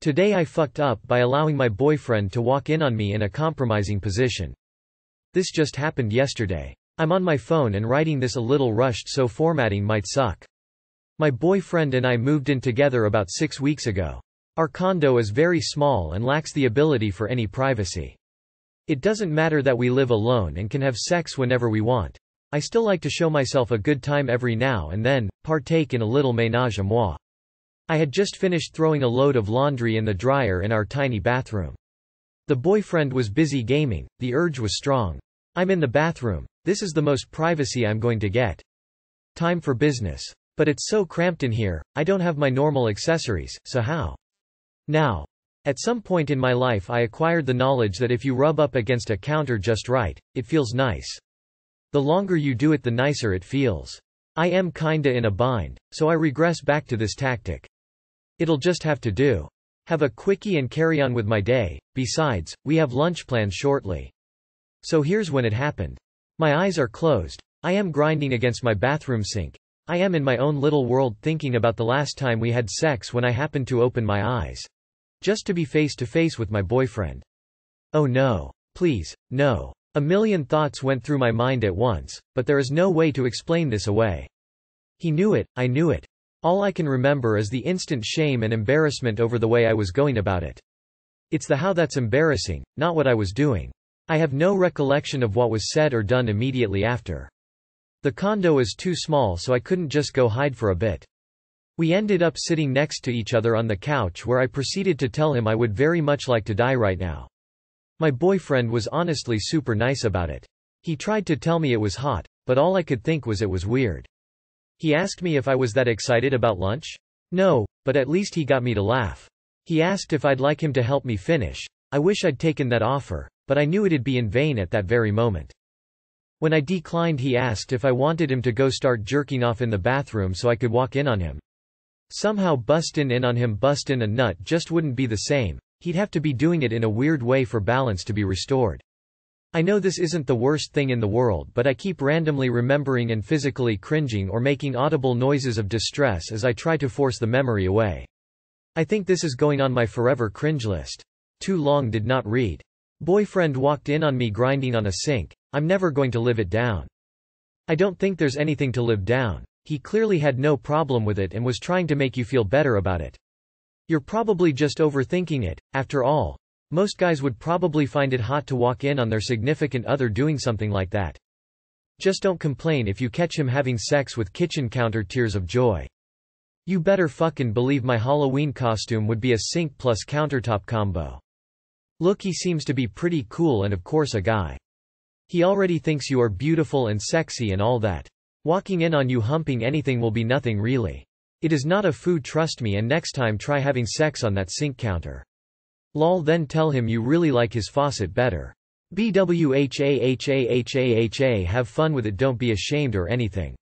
Today I fucked up by allowing my boyfriend to walk in on me in a compromising position. This just happened yesterday. I'm on my phone and writing this a little rushed, so formatting might suck. My boyfriend and I moved in together about 6 weeks ago. Our condo is very small and lacks the ability for any privacy. It doesn't matter that we live alone and can have sex whenever we want. I still like to show myself a good time every now and then, partake in a little ménage à moi. I had just finished throwing a load of laundry in the dryer in our tiny bathroom. The boyfriend was busy gaming, the urge was strong. I'm in the bathroom. This is the most privacy I'm going to get. Time for business. But it's so cramped in here, I don't have my normal accessories, so how? Now. At some point in my life I acquired the knowledge that if you rub up against a counter just right, it feels nice. The longer you do it, the nicer it feels. I am kinda in a bind, so I regress back to this tactic. It'll just have to do. Have a quickie and carry on with my day. Besides, we have lunch planned shortly. So here's when it happened. My eyes are closed. I am grinding against my bathroom sink. I am in my own little world thinking about the last time we had sex when I happened to open my eyes. Just to be face to face with my boyfriend. Oh no. Please, no. A million thoughts went through my mind at once, but there is no way to explain this away. He knew it, I knew it. All I can remember is the instant shame and embarrassment over the way I was going about it. It's the how that's embarrassing, not what I was doing. I have no recollection of what was said or done immediately after. The condo is too small, so I couldn't just go hide for a bit. We ended up sitting next to each other on the couch where I proceeded to tell him I would very much like to die right now. My boyfriend was honestly super nice about it. He tried to tell me it was hot, but all I could think was it was weird. He asked me if I was that excited about lunch? No, but at least he got me to laugh. He asked if I'd like him to help me finish. I wish I'd taken that offer, but I knew it'd be in vain at that very moment. When I declined, he asked if I wanted him to go start jerking off in the bathroom so I could walk in on him. Somehow bustin' in on him, bustin' a nut just wouldn't be the same. He'd have to be doing it in a weird way for balance to be restored. I know this isn't the worst thing in the world, but I keep randomly remembering and physically cringing or making audible noises of distress as I try to force the memory away. I think this is going on my forever cringe list. Too long did not read. Boyfriend walked in on me grinding on a sink. I'm never going to live it down. I don't think there's anything to live down. He clearly had no problem with it and was trying to make you feel better about it. You're probably just overthinking it. After all, most guys would probably find it hot to walk in on their significant other doing something like that. Just don't complain if you catch him having sex with kitchen counter tears of joy. You better fucking believe my Halloween costume would be a sink plus countertop combo. Look, he seems to be pretty cool and of course a guy. He already thinks you are beautiful and sexy and all that. Walking in on you humping anything will be nothing really. It is not a food, trust me, and next time try having sex on that sink counter. Lol, then tell him you really like his faucet better. BWHAHAHAHA, have fun with it, don't be ashamed or anything.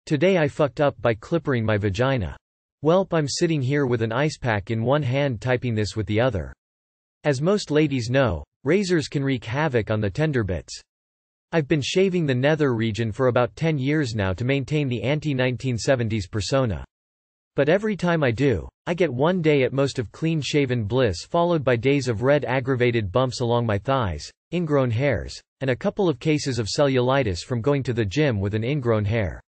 Today I fucked up by clippering my vagina. Welp, I'm sitting here with an ice pack in one hand typing this with the other. As most ladies know, razors can wreak havoc on the tender bits. I've been shaving the nether region for about 10 years now to maintain the anti-1970s persona. But every time I do, I get one day at most of clean-shaven bliss followed by days of red aggravated bumps along my thighs, ingrown hairs, and a couple of cases of cellulitis from going to the gym with an ingrown hair.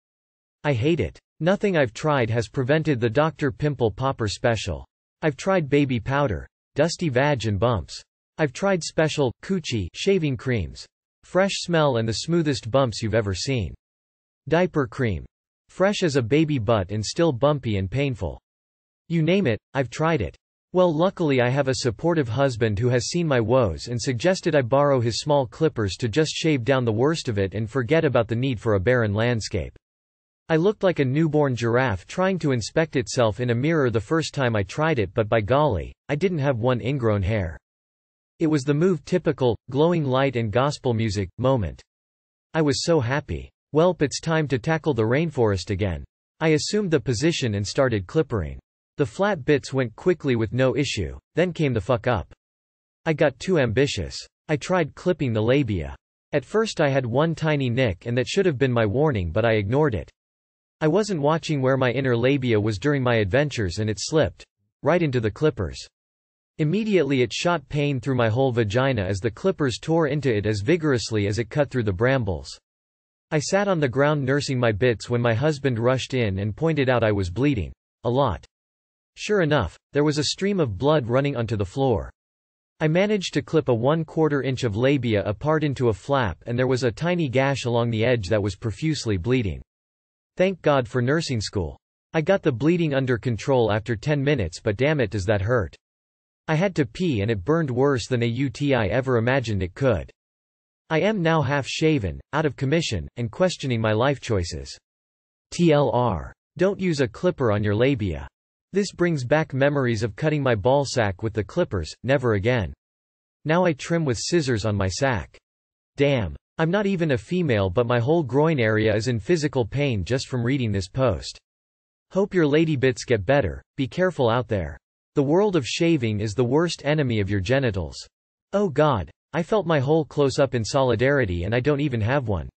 I hate it. Nothing I've tried has prevented the Dr. Pimple Popper special. I've tried baby powder, dusty vag and bumps. I've tried special, coochie shaving creams. Fresh smell and the smoothest bumps you've ever seen. Diaper cream. Fresh as a baby butt and still bumpy and painful. You name it, I've tried it. Well, luckily I have a supportive husband who has seen my woes and suggested I borrow his small clippers to just shave down the worst of it and forget about the need for a barren landscape. I looked like a newborn giraffe trying to inspect itself in a mirror the first time I tried it, but by golly, I didn't have one ingrown hair. It was the move typical, glowing light and gospel music, moment. I was so happy. Welp, it's time to tackle the rainforest again. I assumed the position and started clippering. The flat bits went quickly with no issue, then came the fuck up. I got too ambitious. I tried clipping the labia. At first I had one tiny nick and that should have been my warning, but I ignored it. I wasn't watching where my inner labia was during my adventures and it slipped. Right into the clippers. Immediately it shot pain through my whole vagina as the clippers tore into it as vigorously as it cut through the brambles. I sat on the ground nursing my bits when my husband rushed in and pointed out I was bleeding. A lot. Sure enough, there was a stream of blood running onto the floor. I managed to clip a 1/4 inch of labia apart into a flap and there was a tiny gash along the edge that was profusely bleeding. Thank God for nursing school. I got the bleeding under control after 10 minutes, but damn it does that hurt. I had to pee and it burned worse than a UTI ever imagined it could. I am now half shaven, out of commission, and questioning my life choices. TLR. Don't use a clipper on your labia. This brings back memories of cutting my ballsack with the clippers, never again. Now I trim with scissors on my sack. Damn. I'm not even a female but my whole groin area is in physical pain just from reading this post. Hope your lady bits get better, be careful out there. The world of shaving is the worst enemy of your genitals. Oh God, I felt my hole close up in solidarity and I don't even have one.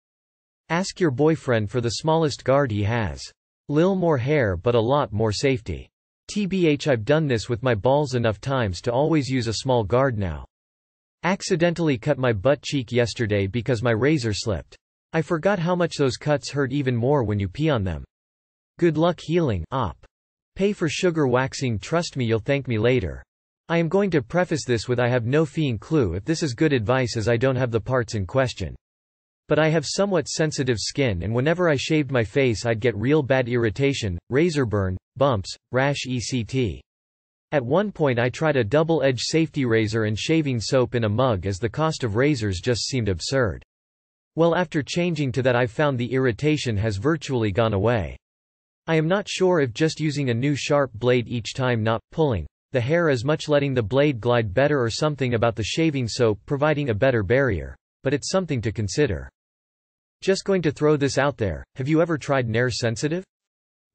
Ask your boyfriend for the smallest guard he has. Lil more hair but a lot more safety. TBH, I've done this with my balls enough times to always use a small guard now. Accidentally cut my butt cheek yesterday because my razor slipped. I forgot how much those cuts hurt even more when you pee on them. Good luck healing, op. Pay for sugar waxing, trust me you'll thank me later. I am going to preface this with I have no fiend clue if this is good advice as I don't have the parts in question. But I have somewhat sensitive skin and whenever I shaved my face I'd get real bad irritation, razor burn, bumps, rash etc. At one point I tried a double-edged safety razor and shaving soap in a mug as the cost of razors just seemed absurd. Well, after changing to that I've found the irritation has virtually gone away. I am not sure if just using a new sharp blade each time not pulling the hair as much, letting the blade glide better, or something about the shaving soap providing a better barrier. But it's something to consider. Just going to throw this out there, have you ever tried Nair Sensitive?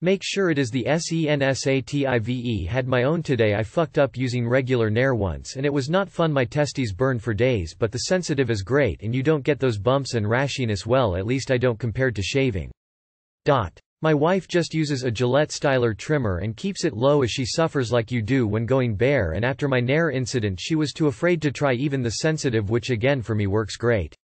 Make sure it is the SENSATIVE. Had my own today. I fucked up using regular Nair once and it was not fun. My testes burned for days, but the Sensitive is great and you don't get those bumps and rashiness, well at least I don't compared to shaving. My wife just uses a Gillette styler trimmer and keeps it low as she suffers like you do when going bare, and after my Nair incident she was too afraid to try even the Sensitive, which again for me works great.